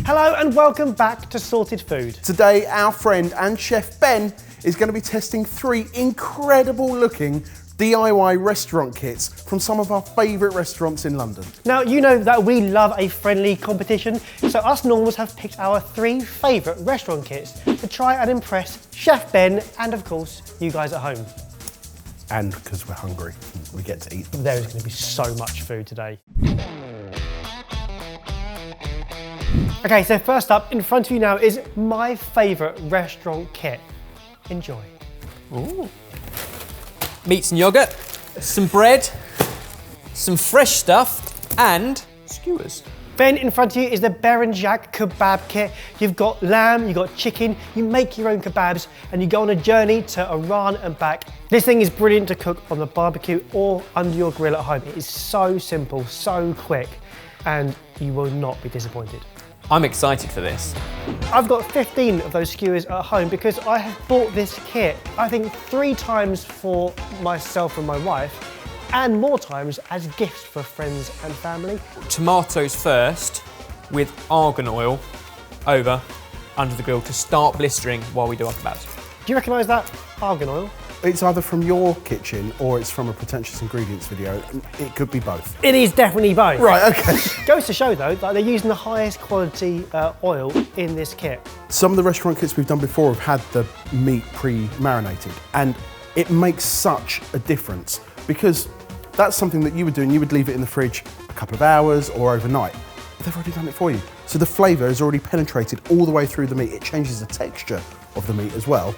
Hello and welcome back to Sorted Food. Today, our friend and chef Ben is going to be testing 3 incredible looking DIY restaurant kits from some of our favourite restaurants in London. Now, you know that we love a friendly competition, so us normals have picked our 3 favourite restaurant kits to try and impress Chef Ben and, of course, you guys at home. And because we're hungry, we get to eat them. There is going to be so much food today. Okay, so first up, in front of you now is my favourite restaurant kit. Enjoy. Ooh. Meats and yoghurt, some bread, some fresh stuff, and skewers. Then in front of you is the Berenjak kebab kit. You've got lamb, you've got chicken, you make your own kebabs, and you go on a journey to Iran and back. This thing is brilliant to cook on the barbecue or under your grill at home. It is so simple, so quick, and you will not be disappointed. I'm excited for this. I've got 15 of those skewers at home because I have bought this kit, I think 3 times for myself and my wife, and more times as gifts for friends and family. Tomatoes first, with argan oil over under the grill to start blistering while we do our kebabs. Do you recognise that argan oil? It's either from your kitchen or it's from a pretentious ingredients video. It could be both. It is definitely both. Right, okay. Goes to show though that they're using the highest quality oil in this kit. Some of the restaurant kits we've done before have had the meat pre-marinated, and it makes such a difference because that's something that you would do and you would leave it in the fridge a couple of hours or overnight. But they've already done it for you. So the flavour has already penetrated all the way through the meat. It changes the texture of the meat as well.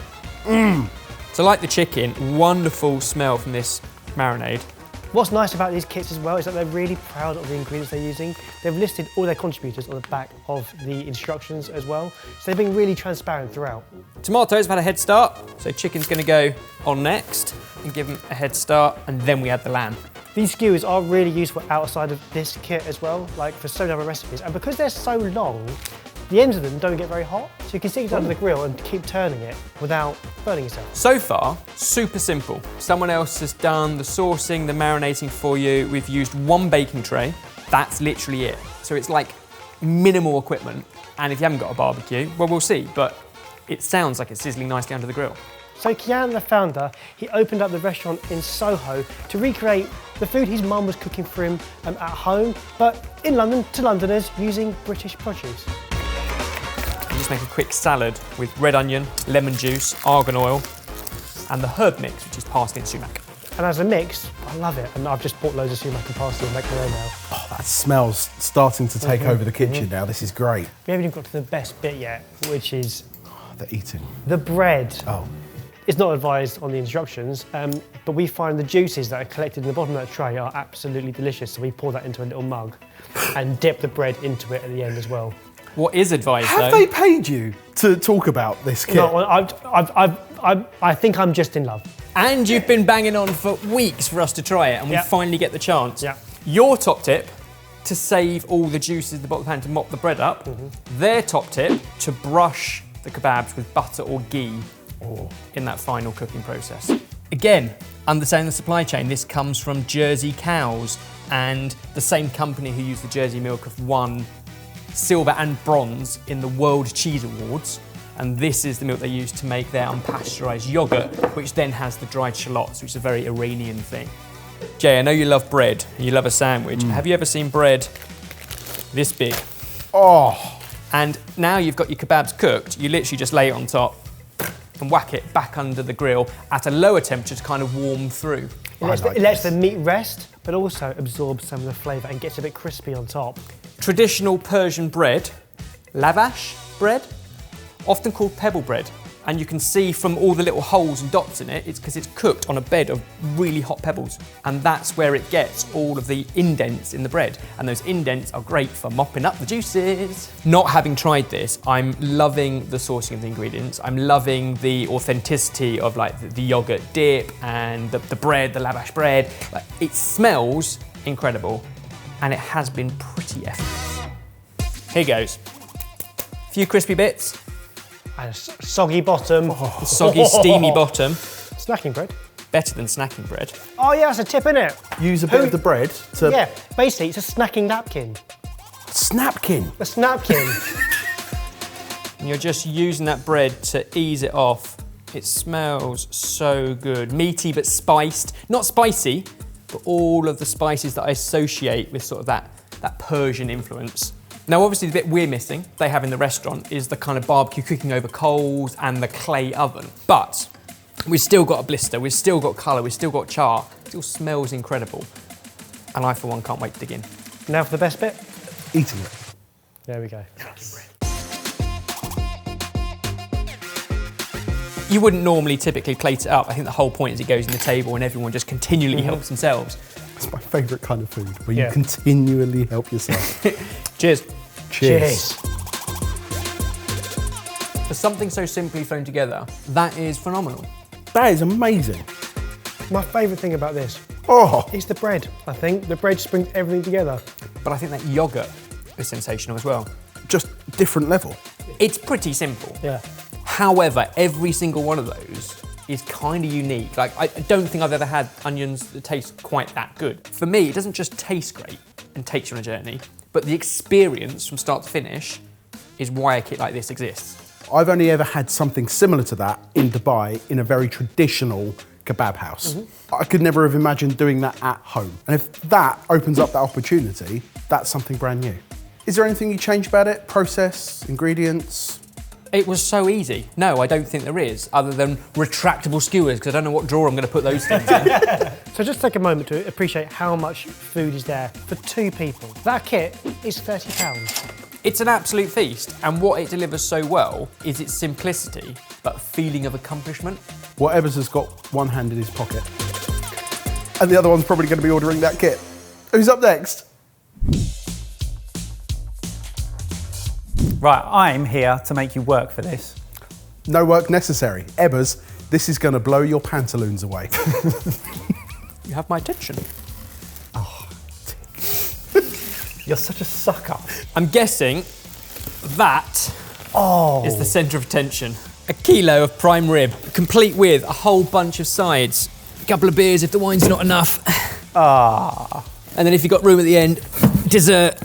So like the chicken, wonderful smell from this marinade. What's nice about these kits as well is that they're really proud of the ingredients they're using. They've listed all their contributors on the back of the instructions as well. So they've been really transparent throughout. Tomatoes have had a head start, so chicken's going to go on next and give them a head start, and then we add the lamb. These skewers are really useful outside of this kit as well, like for so many other recipes. And because they're so long, the ends of them don't get very hot, so you can stick it under the grill and keep turning it without burning yourself. So far, super simple. Someone else has done the saucing, the marinating for you. We've used 1 baking tray. That's literally it. So it's like minimal equipment. And if you haven't got a barbecue, well, we'll see. But it sounds like it's sizzling nicely under the grill. So Kian, the founder, he opened up the restaurant in Soho to recreate the food his mum was cooking for him at home, but in London to Londoners using British produce. Just make a quick salad with red onion, lemon juice, argan oil, and the herb mix, which is parsley and sumac. And as a mix, I love it. And I've just bought loads of sumac and parsley and make my own now. Oh, that smells starting to take over the kitchen now. This is great. We haven't even got to the best bit yet, which is The eating. the bread. Oh. It's not advised on the instructions, but we find the juices that are collected in the bottom of that tray are absolutely delicious. So we pour that into a little mug and dip the bread into it at the end as well. What is advised, Have though? they paid you to talk about this kit? No, I think I'm just in love. And you've been banging on for weeks for us to try it, and we Yeah. finally get the chance. Yeah. Your top tip, to save all the juices in the bottom of the pan to mop the bread up. Their top tip, to brush the kebabs with butter or ghee in that final cooking process. Again, understanding the supply chain, this comes from Jersey cows, and the same company who use the Jersey milk have won silver and bronze in the World Cheese Awards, and this is the milk they use to make their unpasteurised yoghurt, which then has the dried shallots, which is a very Iranian thing. Jay, I know you love bread, and you love a sandwich. Have you ever seen bread this big? Oh. And now you've got your kebabs cooked, you literally just lay it on top and whack it back under the grill at a lower temperature to kind of warm through. It lets the meat rest, but also absorbs some of the flavour and gets a bit crispy on top. Traditional Persian bread, lavash bread, often called pebble bread. And you can see from all the little holes and dots in it, it's because it's cooked on a bed of really hot pebbles. And that's where it gets all of the indents in the bread. And those indents are great for mopping up the juices. Not having tried this, I'm loving the sourcing of the ingredients. I'm loving the authenticity of like the yogurt dip and the bread, the lavash bread. Like, it smells incredible, and it has been pretty effortless. Here goes. A few crispy bits. And a soggy bottom. Soggy, steamy bottom. Snacking bread. Better than snacking bread. Oh yeah, that's a tip, isn't it? Use a bit of the bread to... Yeah, basically it's a snacking napkin. Snapkin. A snapkin. And you're just using that bread to ease it off. It smells so good. Meaty but spiced. Not spicy, but all of the spices that I associate with sort of that Persian influence. Now obviously the bit we're missing, they have in the restaurant, is the kind of barbecue cooking over coals and the clay oven. But we've still got a blister, we've still got colour, we've still got char. It still smells incredible. And I for one can't wait to dig in. Now for the best bit. Eating it. There we go. You wouldn't normally typically plate it up. I think the whole point is it goes in the table and everyone just continually helps themselves. It's my favourite kind of food, where you continually help yourself. Cheers. Cheers. For something so simply thrown together, that is phenomenal. That is amazing. My favourite thing about this is the bread, I think. The bread just brings everything together. But I think that yoghurt is sensational as well. Just different level. It's pretty simple. Yeah. However, every single one of those is kind of unique. Like, I don't think I've ever had onions that taste quite that good. For me, it doesn't just taste great and takes you on a journey, but the experience from start to finish is why a kit like this exists. I've only ever had something similar to that in Dubai in a very traditional kebab house. I could never have imagined doing that at home. And if that opens up that opportunity, that's something brand new. Is there anything you changed about it? Process, ingredients? It was so easy. No, I don't think there is, other than retractable skewers, because I don't know what drawer I'm going to put those things in. So just take a moment to appreciate how much food is there for 2 people. That kit is £30. It's an absolute feast, and what it delivers so well is its simplicity, but feeling of accomplishment. Whatever's has got one hand in his pocket. And the other one's probably going to be ordering that kit. Who's up next? Right, I'm here to make you work for this. No work necessary. Ebbers, this is going to blow your pantaloons away. You have my attention. You're such a sucker. I'm guessing that is the centre of attention. A kilo of prime rib, complete with a whole bunch of sides. A couple of beers if the wine's not enough. And then if you've got room at the end, dessert.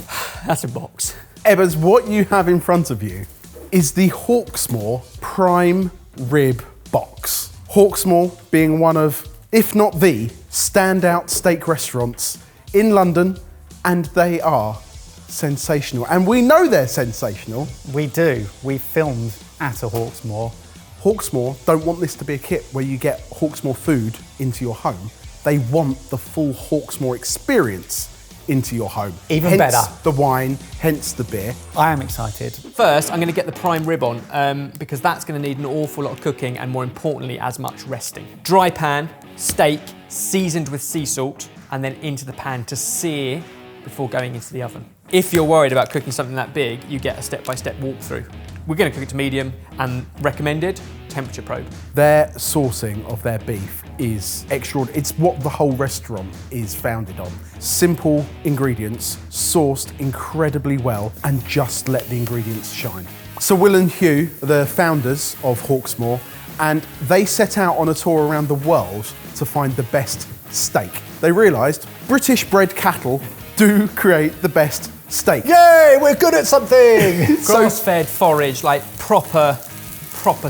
That's a box. Ebbers, what you have in front of you is the Hawksmoor prime rib box. Hawksmoor being one of, if not the, standout steak restaurants in London, and they are sensational. And we know they're sensational. We do. We filmed at a Hawksmoor. Hawksmoor don't want this to be a kit where you get Hawksmoor food into your home. They want the full Hawksmoor experience into your home. Even hence better. the wine, hence the beer. I am excited. First, I'm going to get the prime rib on because that's going to need an awful lot of cooking and, more importantly, as much resting. Dry pan, steak, seasoned with sea salt, and then into the pan to sear before going into the oven. If you're worried about cooking something that big, you get a step-by-step walkthrough. We're going to cook it to medium and recommended temperature probe. Their sourcing of their beef is extraordinary. It's what the whole restaurant is founded on. Simple ingredients, sourced incredibly well, and just let the ingredients shine. So Will and Hugh are the founders of Hawksmoor, and they set out on a tour around the world to find the best steak. They realised British bred cattle do create the best steak. Yay, we're good at something! Grass-fed forage, like proper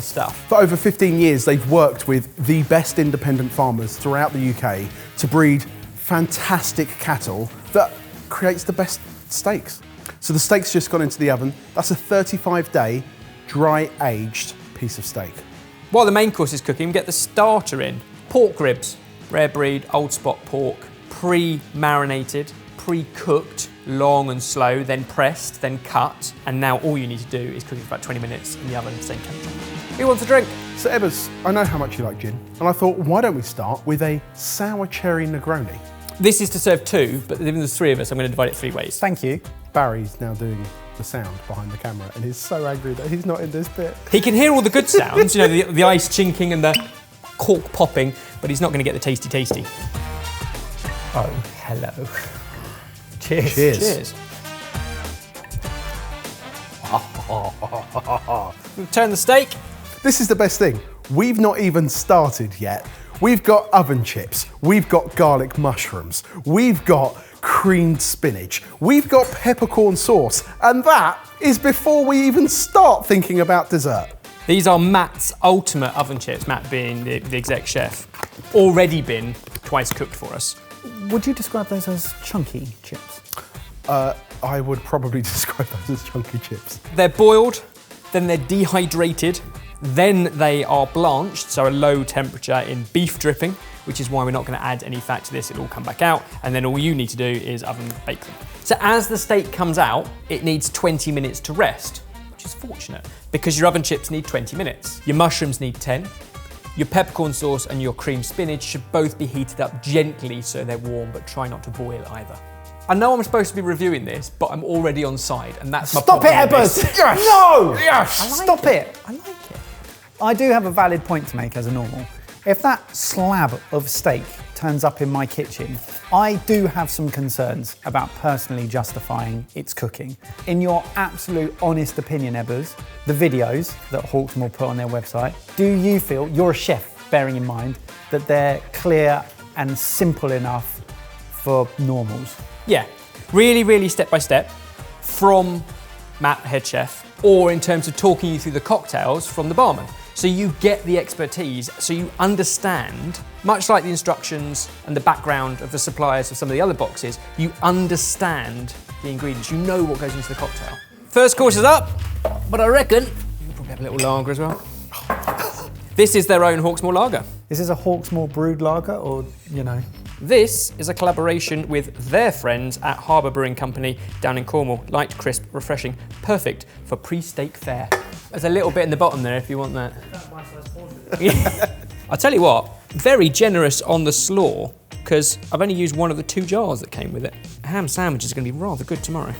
stuff. For over 15 years, they've worked with the best independent farmers throughout the UK to breed fantastic cattle that creates the best steaks. So the steak's just gone into the oven. That's a 35-day dry-aged piece of steak. While the main course is cooking, get the starter in. Pork ribs, rare breed, old spot pork, pre-marinated, pre-cooked, long and slow, then pressed, then cut, and now all you need to do is cook it for about 20 minutes in the oven, same temperature. Who wants a drink? So Ebbers, I know how much you like gin, and I thought, why don't we start with a sour cherry Negroni? This is to serve 2, but given there's 3 of us, I'm going to divide it 3 ways. Thank you. Barry's now doing the sound behind the camera, and he's so angry that he's not in this bit. He can hear all the good sounds, you know, the ice chinking and the cork popping, but he's not going to get the tasty. Oh, hello. Cheers. Cheers. Cheers. Turn the steak. This is the best thing. We've not even started yet. We've got oven chips. We've got garlic mushrooms. We've got creamed spinach. We've got peppercorn sauce. And that is before we even start thinking about dessert. These are Matt's ultimate oven chips, Matt being the exec chef. Already been twice cooked for us. Would you describe those as chunky chips? I would probably describe those as chunky chips. They're boiled, then they're dehydrated, then they are blanched, so a low temperature in beef dripping, which is why we're not going to add any fat to this. It'll all come back out, and then all you need to do is oven bake them. So as the steak comes out, it needs 20 minutes to rest, which is fortunate because your oven chips need 20 minutes. Your mushrooms need 10. Your peppercorn sauce and your creamed spinach should both be heated up gently so they're warm, but try not to boil either. I know I'm supposed to be reviewing this, but I'm already on side, and that's my Stop it, problem with Ebbers! this. Yes! No! Yes! Stop it! I like it. I do have a valid point to make as a normal. If that slab of steak turns up in my kitchen, I do have some concerns about personally justifying its cooking. In your absolute honest opinion, Ebbers, the videos that Hawksmoor put on their website, do you feel, you're a chef, bearing in mind, that they're clear and simple enough for normals? Yeah, really, really step by step from Matt, head chef, or in terms of talking you through the cocktails from the barman. So you get the expertise, so you understand, much like the instructions and the background of the suppliers of some of the other boxes, you understand the ingredients, you know what goes into the cocktail. First course is up, but I reckon you'll probably have a little lager as well. This is their own Hawksmoor lager. Is this a Hawksmoor brewed lager or, you know? This is a collaboration with their friends at Harbour Brewing Company down in Cornwall. Light, crisp, refreshing, perfect for pre-steak fare. There's a little bit in the bottom there if you want that. I'll tell you what, very generous on the slaw, because I've only used one of the 2 jars that came with it. A ham sandwich is going to be rather good tomorrow.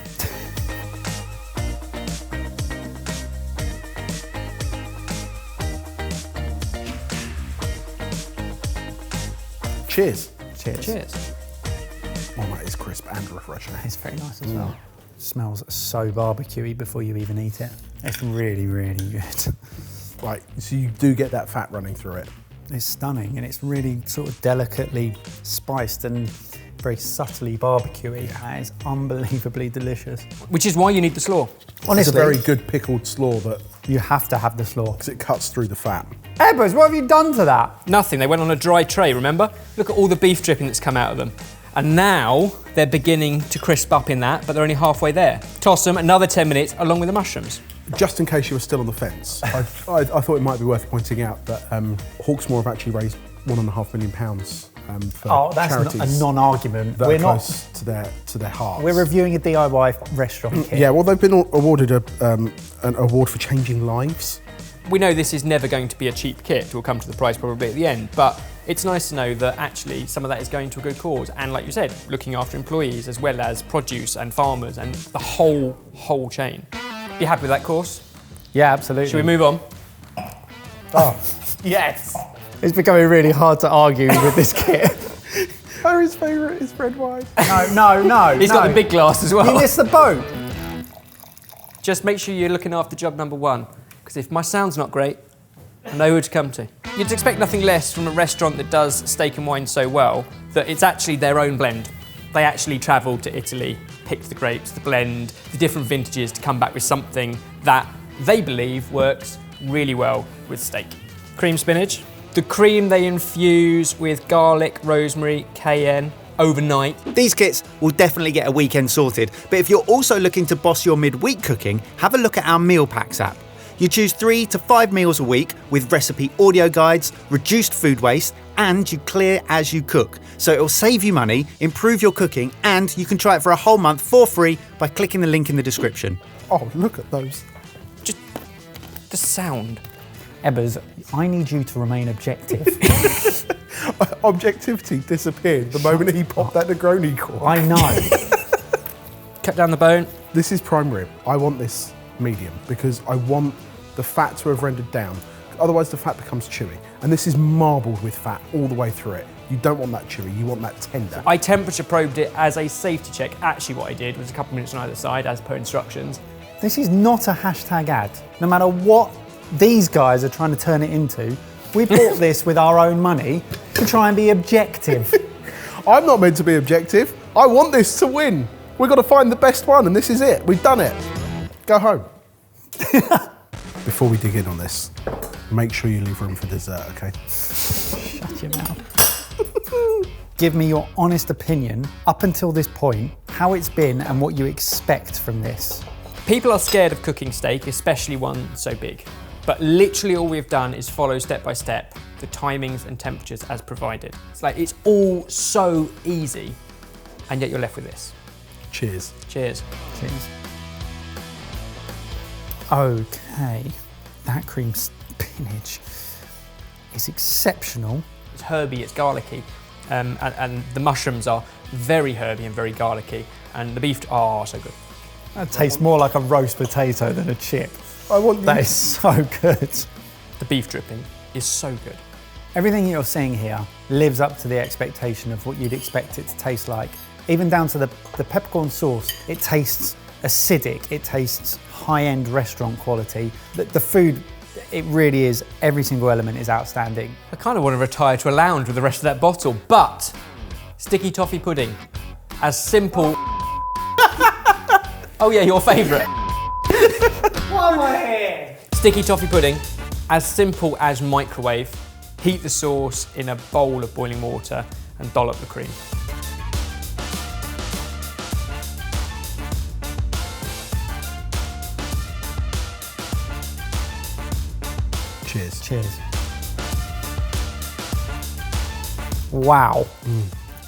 Cheers. Cheers. Cheers. Oh, that is crisp and refreshing. It's very nice as well. Smells so barbecuey before you even eat it. It's really, really good. Right, so you do get that fat running through it. It's stunning and it's really sort of delicately spiced and very subtly barbecuey. That is unbelievably delicious. Which is why you need the slaw. It's Honestly, a very good pickled slaw that, you have to have the slaw. because it cuts through the fat. Ebbers, what have you done to that? Nothing, they went on a dry tray, remember? Look at all the beef dripping that's come out of them. And now they're beginning to crisp up in that, but they're only halfway there. Toss them another 10 minutes along with the mushrooms. Just in case you were still on the fence, I thought it might be worth pointing out that Hawksmoor have actually raised £1.5 million for that's charities a non-argument. that We're are not. close to their hearts. We're reviewing a DIY restaurant kit. Yeah, well, they've been awarded an award for changing lives. We know this is never going to be a cheap kit. We'll come to the price probably at the end, but it's nice to know that actually some of that is going to a good cause. And like you said, looking after employees as well as produce and farmers and the whole chain. You happy with that course? Yeah, absolutely. Should we move on? Oh, Yes! it's becoming really hard to argue with this kit. Harry's favourite is red wine. No. He's got the big glass as You well. missed the boat. Just make sure you're looking after job number 1, because if my sound's not great, I know who to come to. You'd expect nothing less from a restaurant that does steak and wine so well, that it's actually their own blend. They actually travelled to Italy, picked the grapes, the blend, the different vintages to come back with something that they believe works really well with steak. Cream spinach. The cream they infuse with garlic, rosemary, cayenne overnight. These kits will definitely get a weekend sorted, but if you're also looking to boss your midweek cooking, have a look at our Meal Packs app. You choose 3 to 5 meals a week with recipe audio guides, reduced food waste, and you clear as you cook. So it'll save you money, improve your cooking, and you can try it for a whole month for free by clicking the link in the description. Oh, look at those. Just the sound. Ebbers, I need you to remain objective. Objectivity disappeared the moment he popped that Negroni cork. I know. Cut down the bone. This is prime rib. I want this medium because I want the fat to have rendered down. Otherwise the fat becomes chewy. And this is marbled with fat all the way through it. You don't want that chewy, you want that tender. I temperature probed it as a safety check. Actually what I did was a couple of minutes on either side as per instructions. This is not a hashtag ad. No matter what these guys are trying to turn it into, We bought this with our own money to try and be objective. I'm not meant to be objective. I want this to win. We've got to find the best one, and this is it. We've done it. Go home. Before we dig in on this, make sure you leave room for dessert, okay? Shut your mouth. Give me your honest opinion, up until this point, how it's been and what you expect from this. People are scared of cooking steak, especially one so big. But literally all we've done is follow step by step the timings and temperatures as provided. It's all so easy, and yet you're left with this. Cheers. Cheers. Cheers. Okay, that cream spinach is exceptional. It's herby, it's garlicky, and the mushrooms are very herby and very garlicky, and the beef, oh, so good. That tastes more like a roast potato than a chip. I want you. That is so good. The beef dripping is so good. Everything you're seeing here lives up to the expectation of what you'd expect it to taste like. Even down to the peppercorn sauce, it tastes acidic, it tastes high-end restaurant quality. The food, it really is, every single element is outstanding. I kind of want to retire to a lounge with the rest of that bottle, but sticky toffee pudding, as simple. Oh yeah, your favourite. One more here. Sticky toffee pudding, as simple as microwave. Heat the sauce in a bowl of boiling water and dollop the cream. Cheers. Cheers. Wow.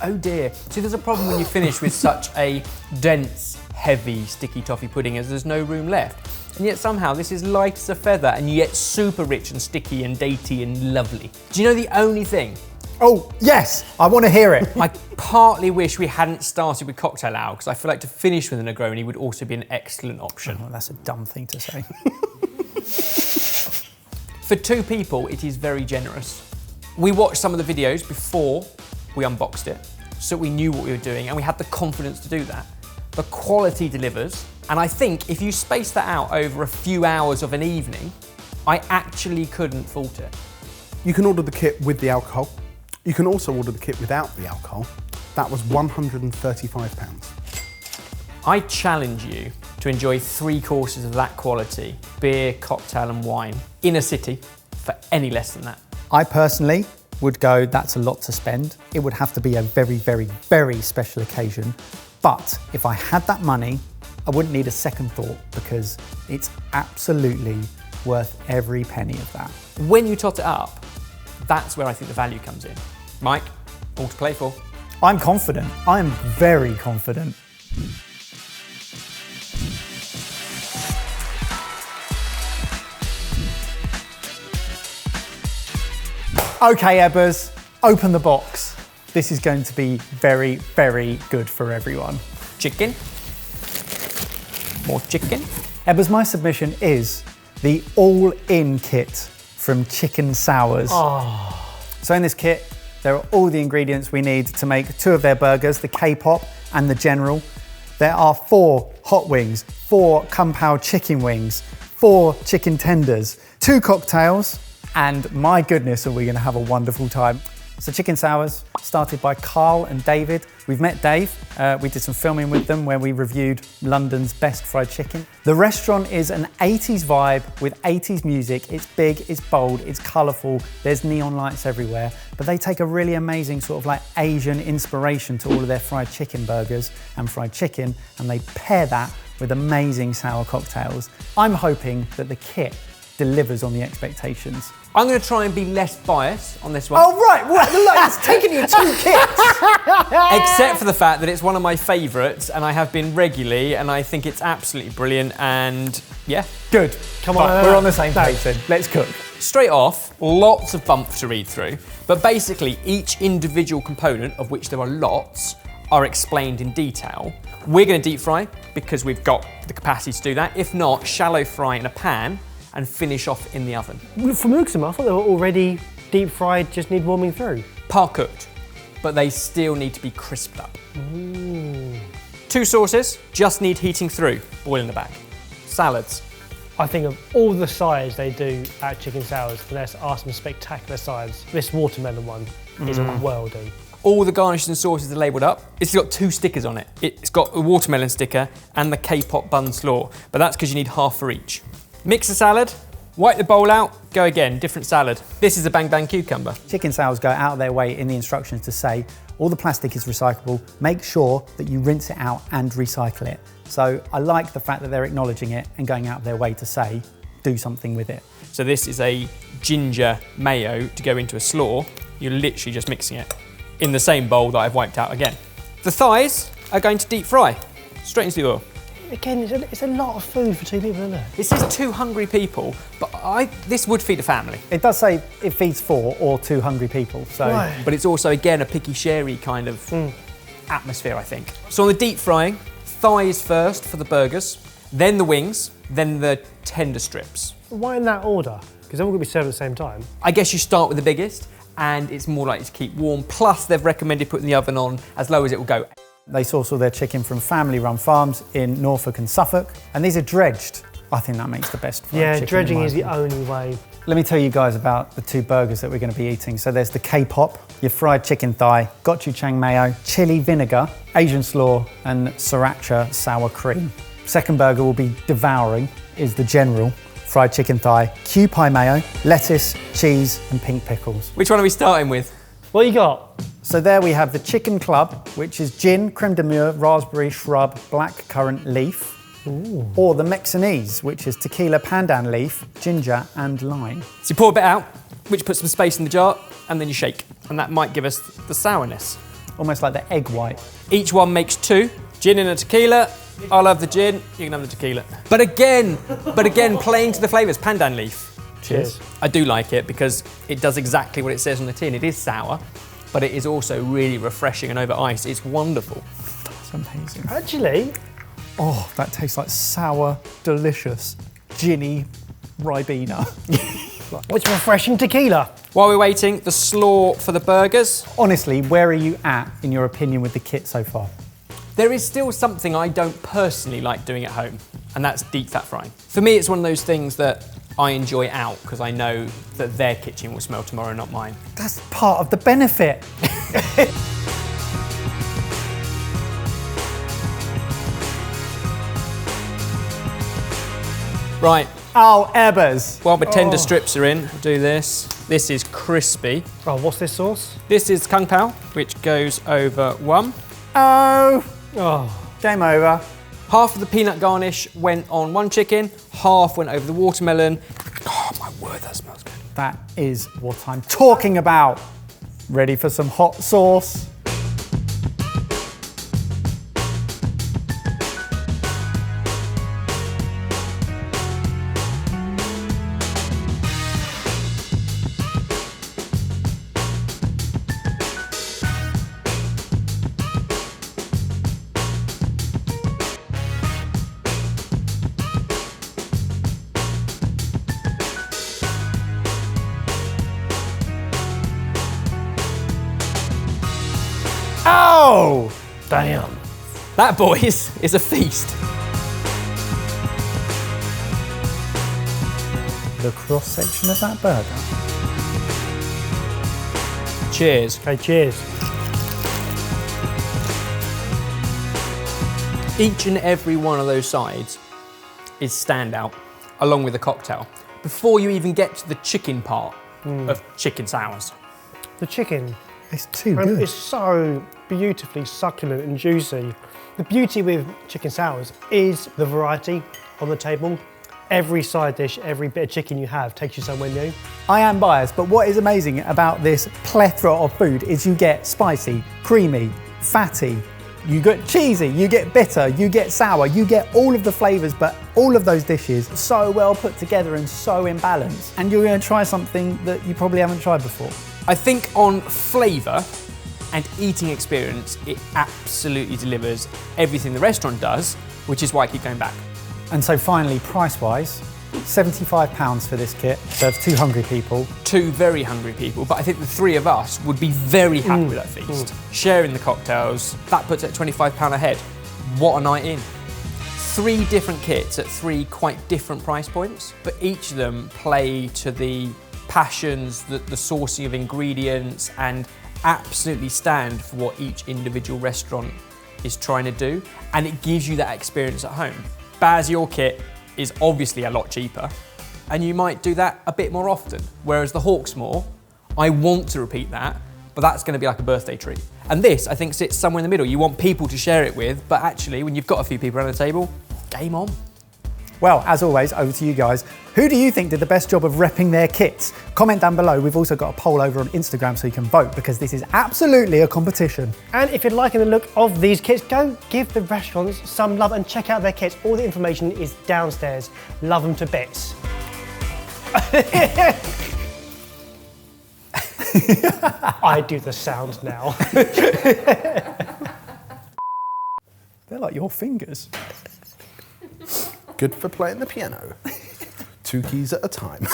Oh dear. See, there's a problem when you finish with such a dense, heavy, sticky toffee pudding as there's no room left. And yet somehow this is light as a feather and yet super rich and sticky and datey and lovely. Do you know the only thing? Oh, yes, I want to hear it. I partly wish we hadn't started with cocktail hour because I feel like to finish with a Negroni would also be an excellent option. Oh, that's a dumb thing to say. For two people, it is very generous. We watched some of the videos before we unboxed it, so we knew what we were doing and we had the confidence to do that. The quality delivers, and I think if you space that out over a few hours of an evening, I actually couldn't fault it. You can order the kit with the alcohol. You can also order the kit without the alcohol. That was £135. I challenge you to enjoy 3 courses of that quality, beer, cocktail and wine, in a city for any less than that. I personally would go, that's a lot to spend. It would have to be a very, very, very special occasion. But if I had that money, I wouldn't need a second thought because it's absolutely worth every penny of that. When you tot it up, that's where I think the value comes in. Mike, all to play for. I'm confident. I'm very confident. Okay, Ebbers, open the box. This is going to be very, very good for everyone. Chicken. More chicken. Ebbers, my submission is the all-in kit from Chicken Sours. Oh. So in this kit, there are all the ingredients we need to make 2 of their burgers, the K-pop and the General. There are 4 hot wings, 4 Kung Pao chicken wings, 4 chicken tenders, 2 cocktails, and my goodness, are we gonna have a wonderful time. So Chicken Sours, started by Carl and David. We've met Dave. We did some filming with them where we reviewed London's best fried chicken. The restaurant is an 80s vibe with 80s music. It's big, it's bold, it's colourful. There's neon lights everywhere. But they take a really amazing sort of like Asian inspiration to all of their fried chicken burgers and fried chicken, and they pair that with amazing sour cocktails. I'm hoping that the kit delivers on the expectations. I'm going to try and be less biased on this one. Oh, right, look, it's taken you 2 kits. Except for the fact that it's one of my favourites and I have been regularly and I think it's absolutely brilliant and yeah. Good, Come on, we're on the same page then. Let's cook. Straight off, lots of bump to read through, but basically each individual component, of which there are lots, are explained in detail. We're going to deep fry because we've got the capacity to do that. If not, shallow fry in a pan and finish off in the oven. From the looks of them, I thought they were already deep fried, just need warming through. Par cooked, but they still need to be crisped up. Ooh. 2 sauces, just need heating through, boil in the back. Salads, I think of all the sides they do at Chicken Sours, there are some spectacular sides. This watermelon one is a worldie. All the garnishes and sauces are labelled up. It's got 2 stickers on it. It's got a watermelon sticker and the K-pop bun slaw, but that's because you need half for each. Mix the salad, wipe the bowl out, go again, different salad. This is a bang bang cucumber. Chicken Sours go out of their way in the instructions to say all the plastic is recyclable. Make sure that you rinse it out and recycle it. So I like the fact that they're acknowledging it and going out of their way to say, do something with it. So this is a ginger mayo to go into a slaw. You're literally just mixing it in the same bowl that I've wiped out again. The thighs are going to deep fry, straight into the oil. Again, it's a lot of food for 2 people, isn't it? This is 2 hungry people, but this would feed a family. It does say it feeds 4 or 2 hungry people, so. Right. But it's also, again, a picky sherry kind of atmosphere, I think. So on the deep frying, thighs first for the burgers, then the wings, then the tender strips. Why in that order? Because they're all going to be served at the same time. I guess you start with the biggest, and it's more likely to keep warm. Plus, they've recommended putting the oven on as low as it will go. They source all their chicken from family-run farms in Norfolk and Suffolk, and these are dredged. I think that makes the best fried chicken. Yeah, dredging in my is the opinion. only way. Let me tell you guys about the 2 burgers that we're going to be eating. So there's the K-pop, your fried chicken thigh, gochujang mayo, chili vinegar, Asian slaw, and sriracha sour cream. Second burger we'll be devouring is the general fried chicken thigh, Q pie mayo, lettuce, cheese, and pink pickles. Which one are we starting with? What you got? So there we have the chicken club, which is gin, creme de mure, raspberry shrub, black currant leaf. Ooh. Or the Mexinese, which is tequila pandan leaf, ginger and lime. So you pour a bit out, which puts some space in the jar, and then you shake. And that might give us the sourness. Almost like the egg white. Each one makes 2, gin and a tequila. I'll have the gin, you can have the tequila. But again, playing to the flavours, pandan leaf. Cheers. I do like it because it does exactly what it says on the tin. It is sour, but it is also really refreshing and over ice. It's wonderful. That's amazing. Actually, Oh, that tastes like sour, delicious, ginny Ribena. it's refreshing tequila. While we're waiting, the slaw for the burgers. Honestly, where are you at, in your opinion, with the kit so far? There is still something I don't personally like doing at home, and that's deep fat frying. For me, it's one of those things that I enjoy out because I know that their kitchen will smell tomorrow, not mine. That's part of the benefit. Right, Oh, Ebbers. while the tender strips are in, we'll do this. This is crispy. Oh, what's this sauce? This is kung pao, which goes over one. Oh, Oh, game over. Half of the peanut garnish went on one chicken, half went over the watermelon. Oh my word, that smells good. That is what I'm talking about. Ready for some hot sauce? Oh! damn. That, boys, is a feast. The cross section of that burger. Cheers. Okay, cheers. Each and every one of those sides is standout, along with the cocktail, before you even get to the chicken part of chicken sours. The chicken It's too and good. it's so beautifully succulent and juicy. The beauty with chicken sours is the variety on the table. Every side dish, every bit of chicken you have takes you somewhere new. I am biased, but what is amazing about this plethora of food is you get spicy, creamy, fatty, you get cheesy, you get bitter, you get sour, you get all of the flavours, but all of those dishes so well put together and so in balance. And you're going to try something that you probably haven't tried before. I think on flavour and eating experience, it absolutely delivers everything the restaurant does, which is why I keep going back. And so finally, price-wise, £75 for this kit, serves 2 hungry people. 2 very hungry people, but I think the 3 of us would be very happy with that feast. Sharing the cocktails, that puts it at £25 a head. What a night in. 3 different kits at 3 quite different price points, but each of them play to the passions, the sourcing of ingredients, and absolutely stand for what each individual restaurant is trying to do, and it gives you that experience at home. Baz Your Kit is obviously a lot cheaper, and you might do that a bit more often, whereas the Hawksmoor, I want to repeat that, but that's going to be like a birthday treat. And this, I think, sits somewhere in the middle. You want people to share it with, but actually, when you've got a few people around the table, game on. Well, as always, over to you guys. Who do you think did the best job of repping their kits? Comment down below. We've also got a poll over on Instagram so you can vote, because this is absolutely a competition. And if you're liking the look of these kits, go give the restaurants some love and check out their kits. All the information is downstairs. Love them to bits. I do the sound now. They're like your fingers. Good for playing the piano. 2 keys at a time.